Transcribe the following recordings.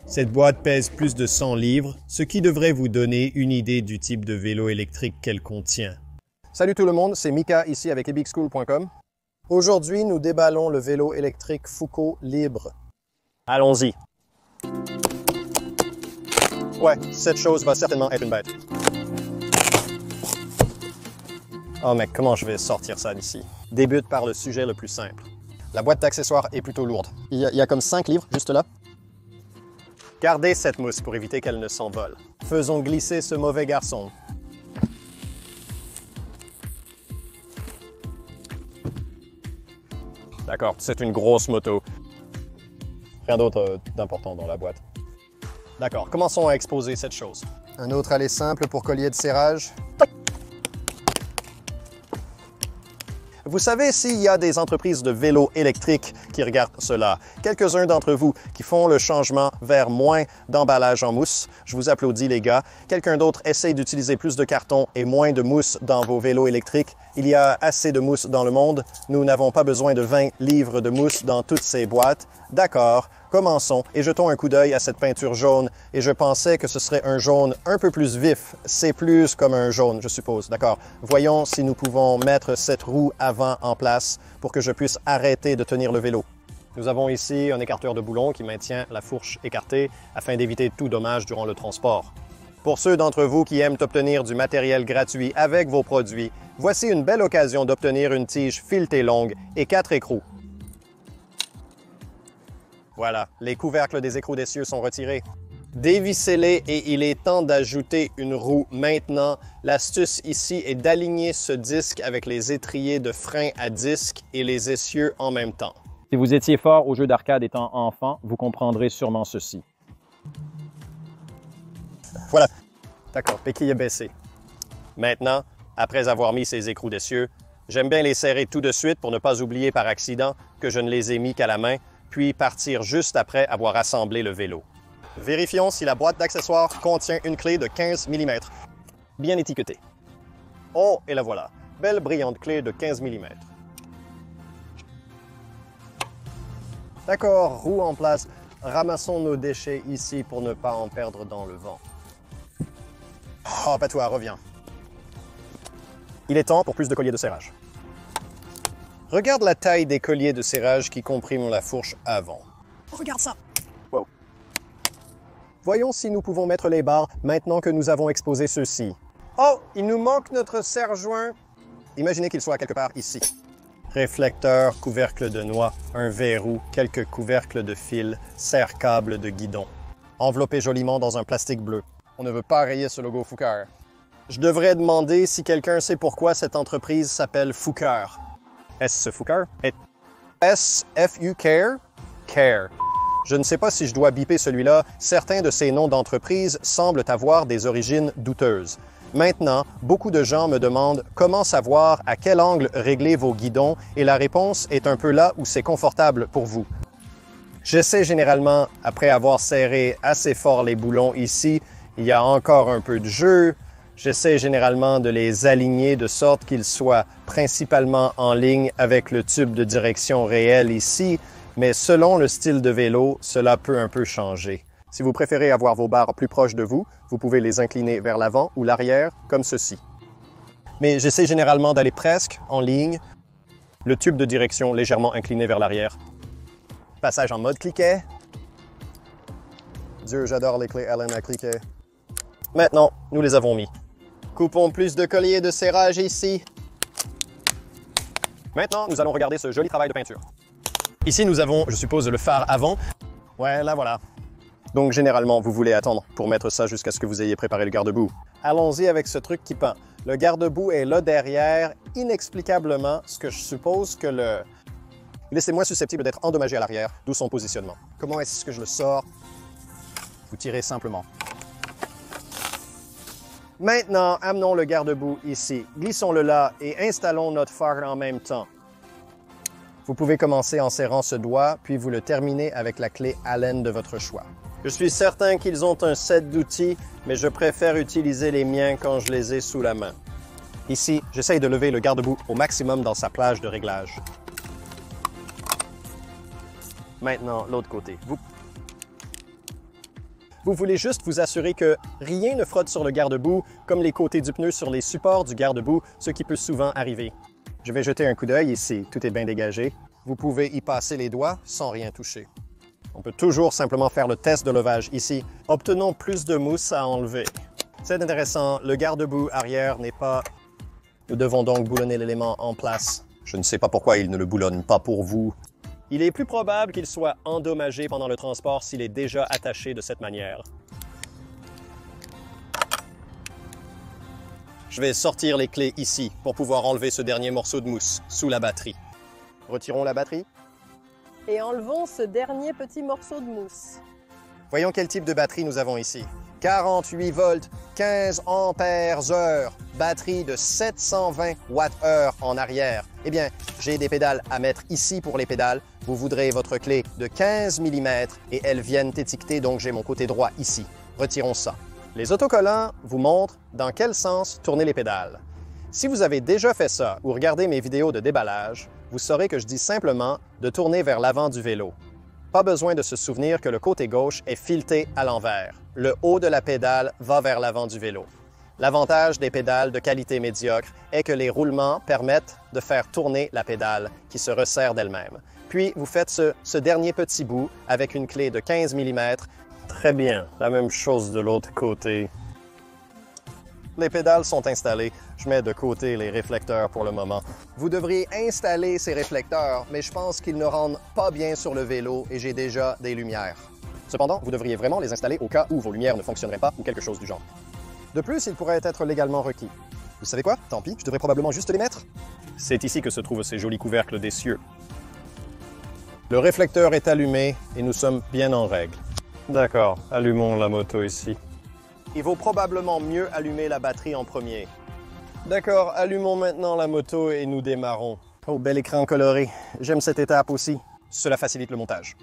Cette boîte pèse plus de 100 livres, ce qui devrait vous donner une idée du type de vélo électrique qu'elle contient. Salut tout le monde, c'est Mika ici avec ebixcool.com. Aujourd'hui, nous déballons le vélo électrique Foucault Libre. Allons-y. Ouais, cette chose va certainement être une bête. Oh mec, comment je vais sortir ça d'ici? Débute par le sujet le plus simple. La boîte d'accessoires est plutôt lourde. Il y a comme 5 livres juste là. Gardez cette mousse pour éviter qu'elle ne s'envole. Faisons glisser ce mauvais garçon. D'accord, c'est une grosse moto. Rien d'autre d'important dans la boîte. D'accord, commençons à exposer cette chose. Un autre aller simple pour collier de serrage. Vous savez, s'il y a des entreprises de vélos électriques qui regardent cela, quelques-uns d'entre vous qui font le changement vers moins d'emballage en mousse, je vous applaudis les gars. Quelqu'un d'autre essaye d'utiliser plus de carton et moins de mousse dans vos vélos électriques. Il y a assez de mousse dans le monde. Nous n'avons pas besoin de 20 livres de mousse dans toutes ces boîtes. D'accord, commençons et jetons un coup d'œil à cette peinture jaune. Et je pensais que ce serait un jaune un peu plus vif. C'est plus comme un jaune, je suppose. D'accord. Voyons si nous pouvons mettre cette roue avant en place pour que je puisse arrêter de tenir le vélo. Nous avons ici un écarteur de boulon qui maintient la fourche écartée afin d'éviter tout dommage durant le transport. Pour ceux d'entre vous qui aiment obtenir du matériel gratuit avec vos produits, voici une belle occasion d'obtenir une tige filetée longue et 4 écrous. Voilà, les couvercles des écrous d'essieu sont retirés. Dévissez-les et il est temps d'ajouter une roue maintenant. L'astuce ici est d'aligner ce disque avec les étriers de frein à disque et les essieux en même temps. Si vous étiez fort au jeu d'arcade étant enfant, vous comprendrez sûrement ceci. Voilà. D'accord, béquille est baissée. Maintenant, après avoir mis ces écrous d'essieu, j'aime bien les serrer tout de suite pour ne pas oublier par accident que je ne les ai mis qu'à la main, puis partir juste après avoir assemblé le vélo. Vérifions si la boîte d'accessoires contient une clé de 15 mm. Bien étiquetée. Oh, et la voilà. Belle brillante clé de 15 mm. D'accord, roue en place. Ramassons nos déchets ici pour ne pas en perdre dans le vent. Oh, pas toi, reviens. Il est temps pour plus de colliers de serrage. Regarde la taille des colliers de serrage qui compriment la fourche avant. Regarde ça! Wow. Voyons si nous pouvons mettre les barres maintenant que nous avons exposé ceux-ci. Oh, il nous manque notre serre-joint. Imaginez qu'il soit quelque part ici. Réflecteur, couvercle de noix, un verrou, quelques couvercles de fil, serre-câble de guidon. Enveloppé joliment dans un plastique bleu. On ne veut pas rayer ce logo Foucault. Je devrais demander si quelqu'un sait pourquoi cette entreprise s'appelle Foucault. Est-ce Foucault? S-F-U-Care? Care. Je ne sais pas si je dois biper celui-là. Certains de ces noms d'entreprise semblent avoir des origines douteuses. Maintenant, beaucoup de gens me demandent comment savoir à quel angle régler vos guidons et la réponse est un peu là où c'est confortable pour vous. J'essaie généralement, après avoir serré assez fort les boulons ici, il y a encore un peu de jeu. J'essaie généralement de les aligner de sorte qu'ils soient principalement en ligne avec le tube de direction réel ici, mais selon le style de vélo, cela peut un peu changer. Si vous préférez avoir vos barres plus proches de vous, vous pouvez les incliner vers l'avant ou l'arrière, comme ceci. Mais j'essaie généralement d'aller presque en ligne, le tube de direction légèrement incliné vers l'arrière. Passage en mode cliquet. Dieu, j'adore les clés Allen à cliquet. Maintenant, nous les avons mis. Coupons plus de colliers de serrage ici. Maintenant, nous allons regarder ce joli travail de peinture. Ici, nous avons, je suppose, le phare avant. Ouais, là voilà. Donc, généralement, vous voulez attendre pour mettre ça jusqu'à ce que vous ayez préparé le garde-boue. Allons-y avec ce truc qui pend. Le garde-boue est là derrière, inexplicablement, ce que je suppose que il est moins susceptible d'être endommagé à l'arrière, d'où son positionnement. Comment est-ce que je le sors? Vous tirez simplement. Maintenant, amenons le garde-boue ici. Glissons-le là et installons notre phare en même temps. Vous pouvez commencer en serrant ce doigt, puis vous le terminez avec la clé Allen de votre choix. Je suis certain qu'ils ont un set d'outils, mais je préfère utiliser les miens quand je les ai sous la main. Ici, j'essaye de lever le garde-boue au maximum dans sa plage de réglage. Maintenant, l'autre côté. Vous voulez juste vous assurer que rien ne frotte sur le garde-boue, comme les côtés du pneu sur les supports du garde-boue, ce qui peut souvent arriver. Je vais jeter un coup d'œil ici, tout est bien dégagé. Vous pouvez y passer les doigts sans rien toucher. On peut toujours simplement faire le test de levage ici. Obtenons plus de mousse à enlever. C'est intéressant, le garde-boue arrière n'est pas... Nous devons donc boulonner l'élément en place. Je ne sais pas pourquoi il ne le boulonne pas pour vous. Il est plus probable qu'il soit endommagé pendant le transport s'il est déjà attaché de cette manière. Je vais sortir les clés ici pour pouvoir enlever ce dernier morceau de mousse sous la batterie. Retirons la batterie. Et enlevons ce dernier petit morceau de mousse. Voyons quel type de batterie nous avons ici. 48 volts, 15 ampères heure, batterie de 720 watts-heure en arrière. Eh bien, j'ai des pédales à mettre ici pour les pédales. Vous voudrez votre clé de 15 mm et elles viennent étiquetées, donc j'ai mon côté droit ici. Retirons ça. Les autocollants vous montrent dans quel sens tourner les pédales. Si vous avez déjà fait ça ou regardé mes vidéos de déballage, vous saurez que je dis simplement de tourner vers l'avant du vélo. Pas besoin de se souvenir que le côté gauche est fileté à l'envers. Le haut de la pédale va vers l'avant du vélo. L'avantage des pédales de qualité médiocre est que les roulements permettent de faire tourner la pédale qui se resserre d'elle-même. Puis, vous faites ce dernier petit bout avec une clé de 15 mm. Très bien, la même chose de l'autre côté. Les pédales sont installées. Je mets de côté les réflecteurs pour le moment. Vous devriez installer ces réflecteurs, mais je pense qu'ils ne rendent pas bien sur le vélo et j'ai déjà des lumières. Cependant, vous devriez vraiment les installer au cas où vos lumières ne fonctionneraient pas ou quelque chose du genre. De plus, ils pourraient être légalement requis. Vous savez quoi? Tant pis, je devrais probablement juste les mettre. C'est ici que se trouvent ces jolis couvercles d'essieu. Le réflecteur est allumé et nous sommes bien en règle. D'accord, allumons la moto ici. Il vaut probablement mieux allumer la batterie en premier. D'accord, allumons maintenant la moto et nous démarrons. Oh, bel écran coloré. J'aime cette étape aussi. Cela facilite le montage.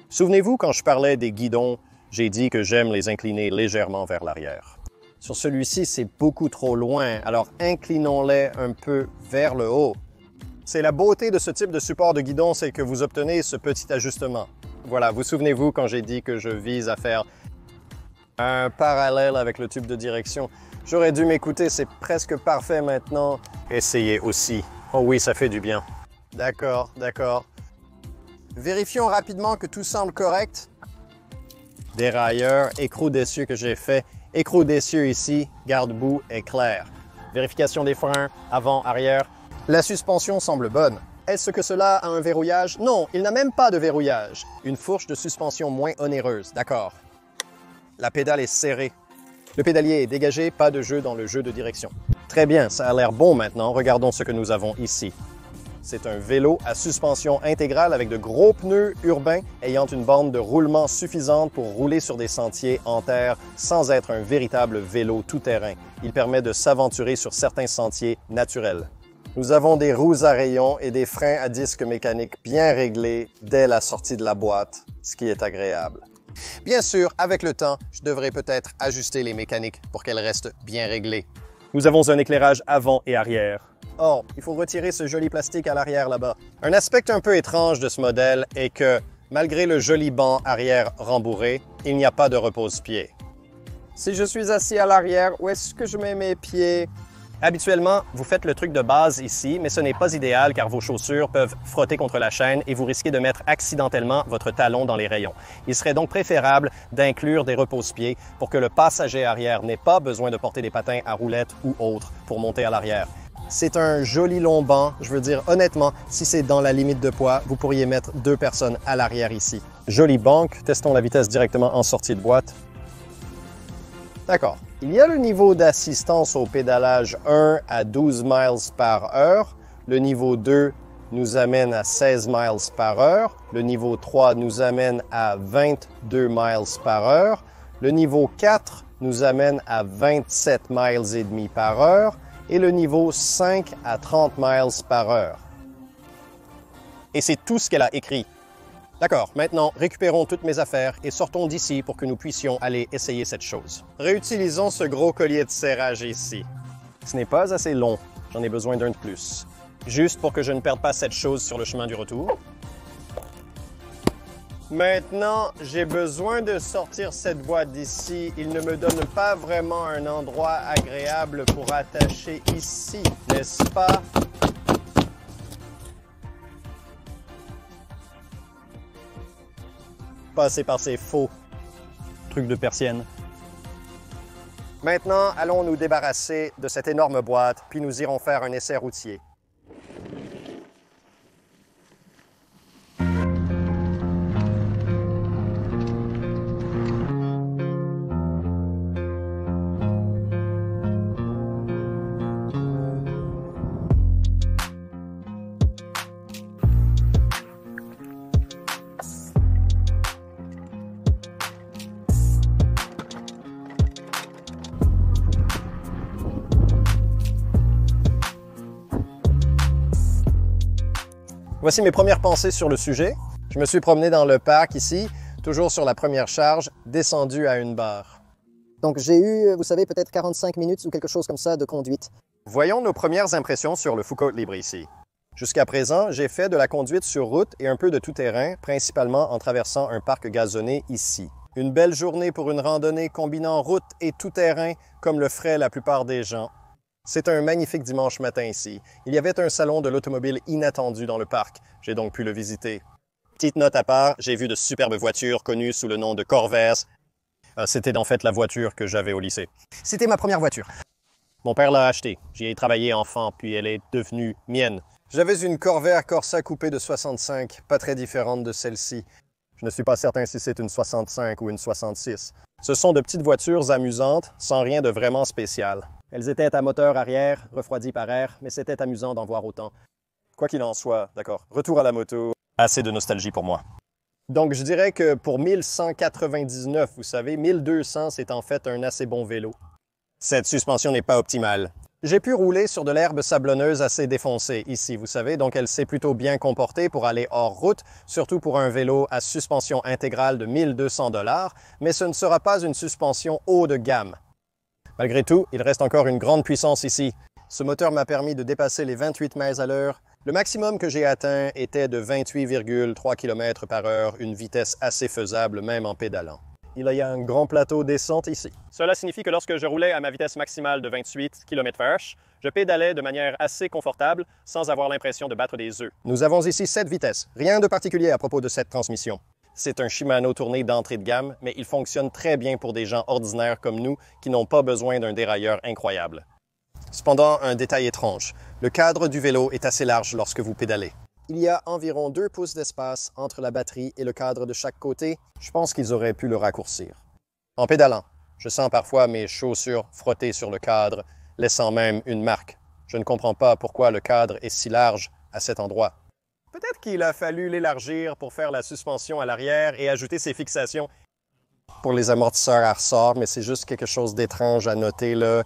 Souvenez-vous, quand je parlais des guidons, j'ai dit que j'aime les incliner légèrement vers l'arrière. Sur celui-ci, c'est beaucoup trop loin, alors inclinons-les un peu vers le haut. C'est la beauté de ce type de support de guidon, c'est que vous obtenez ce petit ajustement. Voilà, vous souvenez-vous quand j'ai dit que je vise à faire un parallèle avec le tube de direction. J'aurais dû m'écouter, c'est presque parfait maintenant. Essayez aussi. Oh oui, ça fait du bien. D'accord, d'accord. Vérifions rapidement que tout semble correct. Dérailleur, écrou d'essieu que j'ai fait. Écrou d'essieu ici, garde-boue est clair. Vérification des freins, avant, arrière. La suspension semble bonne. Est-ce que cela a un verrouillage? Non, il n'a même pas de verrouillage. Une fourche de suspension moins onéreuse, d'accord. La pédale est serrée. Le pédalier est dégagé, pas de jeu dans le jeu de direction. Très bien, ça a l'air bon maintenant. Regardons ce que nous avons ici. C'est un vélo à suspension intégrale avec de gros pneus urbains ayant une borne de roulement suffisante pour rouler sur des sentiers en terre sans être un véritable vélo tout-terrain. Il permet de s'aventurer sur certains sentiers naturels. Nous avons des roues à rayons et des freins à disque mécanique bien réglés dès la sortie de la boîte, ce qui est agréable. Bien sûr, avec le temps, je devrais peut-être ajuster les mécaniques pour qu'elles restent bien réglées. Nous avons un éclairage avant et arrière. Or, il faut retirer ce joli plastique à l'arrière là-bas. Un aspect un peu étrange de ce modèle est que, malgré le joli banc arrière rembourré, il n'y a pas de repose-pied. Si je suis assis à l'arrière, où est-ce que je mets mes pieds? Habituellement, vous faites le truc de base ici, mais ce n'est pas idéal car vos chaussures peuvent frotter contre la chaîne et vous risquez de mettre accidentellement votre talon dans les rayons. Il serait donc préférable d'inclure des repose-pieds pour que le passager arrière n'ait pas besoin de porter des patins à roulettes ou autres pour monter à l'arrière. C'est un joli long banc. Je veux dire, honnêtement, si c'est dans la limite de poids, vous pourriez mettre 2 personnes à l'arrière ici. Jolie banque. Testons la vitesse directement en sortie de boîte. D'accord. Il y a le niveau d'assistance au pédalage 1 à 12 miles par heure. Le niveau 2 nous amène à 16 miles par heure. Le niveau 3 nous amène à 22 miles par heure. Le niveau 4 nous amène à 27 miles et demi par heure. Et le niveau 5 à 30 miles par heure. Et c'est tout ce qu'elle a écrit. D'accord, maintenant, récupérons toutes mes affaires et sortons d'ici pour que nous puissions aller essayer cette chose. Réutilisons ce gros collier de serrage ici. Ce n'est pas assez long, j'en ai besoin d'un de plus. Juste pour que je ne perde pas cette chose sur le chemin du retour. Maintenant, j'ai besoin de sortir cette boîte d'ici. Il ne me donne pas vraiment un endroit agréable pour attacher ici, n'est-ce pas? Passer par ces faux trucs de persienne. Maintenant, allons nous débarrasser de cette énorme boîte, puis nous irons faire un essai routier. Voici mes premières pensées sur le sujet. Je me suis promené dans le parc ici, toujours sur la première charge, descendu à une barre. Donc j'ai eu, vous savez, peut-être 45 minutes ou quelque chose comme ça de conduite. Voyons nos premières impressions sur le Foucault Libre ici. Jusqu'à présent, j'ai fait de la conduite sur route et un peu de tout-terrain, principalement en traversant un parc gazonné ici. Une belle journée pour une randonnée combinant route et tout-terrain, comme le feraient la plupart des gens. C'est un magnifique dimanche matin ici. Il y avait un salon de l'automobile inattendu dans le parc. J'ai donc pu le visiter. Petite note à part, j'ai vu de superbes voitures connues sous le nom de Corvair. C'était en fait la voiture que j'avais au lycée. C'était ma première voiture. Mon père l'a achetée. J'y ai travaillé enfant, puis elle est devenue mienne. J'avais une Corvair Corsa coupée de 65, pas très différente de celle-ci. Je ne suis pas certain si c'est une 65 ou une 66. Ce sont de petites voitures amusantes, sans rien de vraiment spécial. Elles étaient à moteur arrière, refroidies par air, mais c'était amusant d'en voir autant. Quoi qu'il en soit, d'accord, retour à la moto, assez de nostalgie pour moi. Donc je dirais que pour 1199, vous savez, 1200, c'est en fait un assez bon vélo. Cette suspension n'est pas optimale. J'ai pu rouler sur de l'herbe sablonneuse assez défoncée ici, vous savez, donc elle s'est plutôt bien comportée pour aller hors route, surtout pour un vélo à suspension intégrale de 1200 $, mais ce ne sera pas une suspension haut de gamme. Malgré tout, il reste encore une grande puissance ici. Ce moteur m'a permis de dépasser les 28 miles à l'heure. Le maximum que j'ai atteint était de 28,3 km/h, une vitesse assez faisable même en pédalant. Il y a un grand plateau descente ici. Cela signifie que lorsque je roulais à ma vitesse maximale de 28 km/h, je pédalais de manière assez confortable sans avoir l'impression de battre des œufs. Nous avons ici 7 vitesses. Rien de particulier à propos de cette transmission. C'est un Shimano tourné d'entrée de gamme, mais il fonctionne très bien pour des gens ordinaires comme nous qui n'ont pas besoin d'un dérailleur incroyable. Cependant, un détail étrange. Le cadre du vélo est assez large lorsque vous pédalez. Il y a environ 2 pouces d'espace entre la batterie et le cadre de chaque côté. Je pense qu'ils auraient pu le raccourcir. En pédalant, je sens parfois mes chaussures frotter sur le cadre, laissant même une marque. Je ne comprends pas pourquoi le cadre est si large à cet endroit. Peut-être qu'il a fallu l'élargir pour faire la suspension à l'arrière et ajouter ses fixations pour les amortisseurs à ressort, mais c'est juste quelque chose d'étrange à noter là.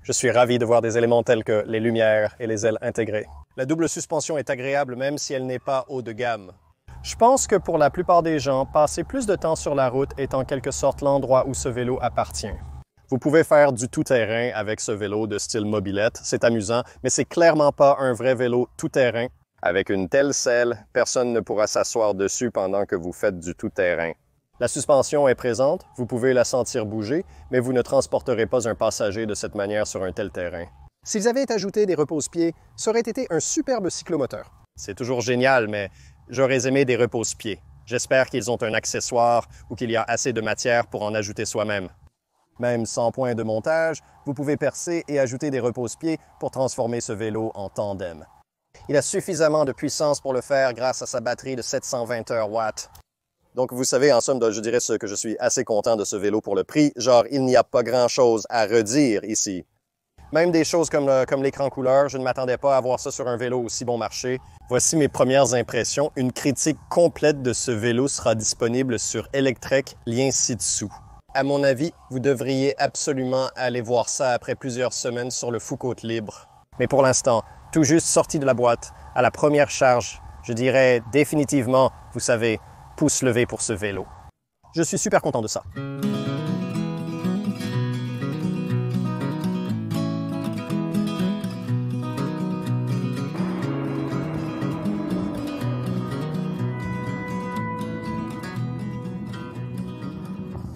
Je suis ravi de voir des éléments tels que les lumières et les ailes intégrées. La double suspension est agréable même si elle n'est pas haut de gamme. Je pense que pour la plupart des gens, passer plus de temps sur la route est en quelque sorte l'endroit où ce vélo appartient. Vous pouvez faire du tout-terrain avec ce vélo de style mobilette, c'est amusant, mais c'est clairement pas un vrai vélo tout-terrain. Avec une telle selle, personne ne pourra s'asseoir dessus pendant que vous faites du tout-terrain. La suspension est présente, vous pouvez la sentir bouger, mais vous ne transporterez pas un passager de cette manière sur un tel terrain. S'ils avaient ajouté des repose-pieds, ça aurait été un superbe cyclomoteur. C'est toujours génial, mais j'aurais aimé des repose-pieds. J'espère qu'ils ont un accessoire ou qu'il y a assez de matière pour en ajouter soi-même. Même sans point de montage, vous pouvez percer et ajouter des repose-pieds pour transformer ce vélo en tandem. Il a suffisamment de puissance pour le faire grâce à sa batterie de 720 watts. Donc, vous savez, en somme, je dirais que je suis assez content de ce vélo pour le prix. Genre, il n'y a pas grand-chose à redire ici. Même des choses comme l'écran couleur, je ne m'attendais pas à voir ça sur un vélo aussi bon marché. Voici mes premières impressions. Une critique complète de ce vélo sera disponible sur Electrek, lien ci-dessous. À mon avis, vous devriez absolument aller voir ça après plusieurs semaines sur le Foucault Libre. Mais pour l'instant, tout juste sorti de la boîte, à la première charge, je dirais définitivement, vous savez, pouce levé pour ce vélo. Je suis super content de ça.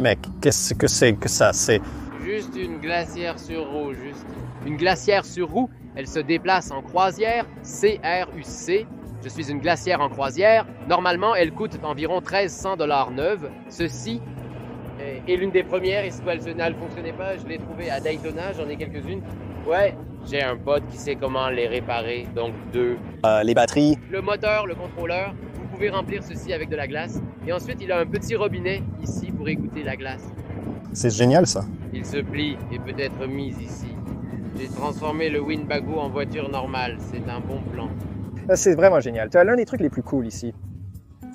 Mec, qu'est-ce que c'est que ça? C'est... Juste une glacière sur roue, juste. Une glacière sur roue, elle se déplace en croisière, CRUC. Je suis une glacière en croisière. Normalement, elle coûte environ 1300 $ neuve. Ceci est l'une des premières, et si elle ne fonctionnait pas, je l'ai trouvée à Daytona, j'en ai quelques-unes. Ouais, j'ai un pote qui sait comment les réparer, donc deux. les batteries. Le moteur, le contrôleur, vous pouvez remplir ceci avec de la glace. Et ensuite, il a un petit robinet ici pour égoutter la glace. C'est génial, ça. Il se plie et peut être mis ici. J'ai transformé le Winnebago en voiture normale. C'est un bon plan. C'est vraiment génial. Tu as l'un des trucs les plus cool ici.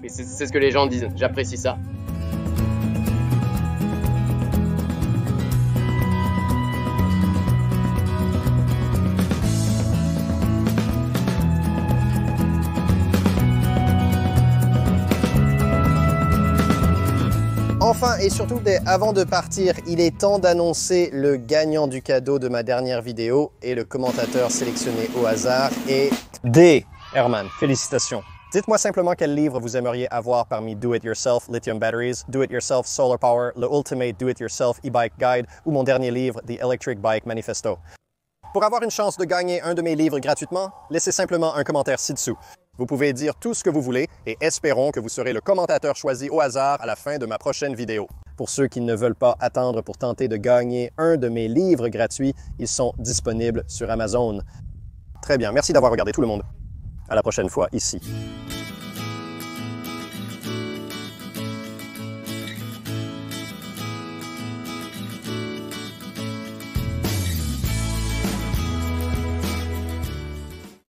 Et c'est ce que les gens disent. J'apprécie ça. Enfin et surtout, avant de partir, il est temps d'annoncer le gagnant du cadeau de ma dernière vidéo et le commentateur sélectionné au hasard est D. Herman. Félicitations. Dites-moi simplement quel livre vous aimeriez avoir parmi Do It Yourself Lithium Batteries, Do It Yourself Solar Power, le Ultimate Do It Yourself E-Bike Guide ou mon dernier livre, The Electric Bike Manifesto. Pour avoir une chance de gagner un de mes livres gratuitement, laissez simplement un commentaire ci-dessous. Vous pouvez dire tout ce que vous voulez et espérons que vous serez le commentateur choisi au hasard à la fin de ma prochaine vidéo. Pour ceux qui ne veulent pas attendre pour tenter de gagner un de mes livres gratuits, ils sont disponibles sur Amazon. Très bien, merci d'avoir regardé tout le monde. À la prochaine fois, ici.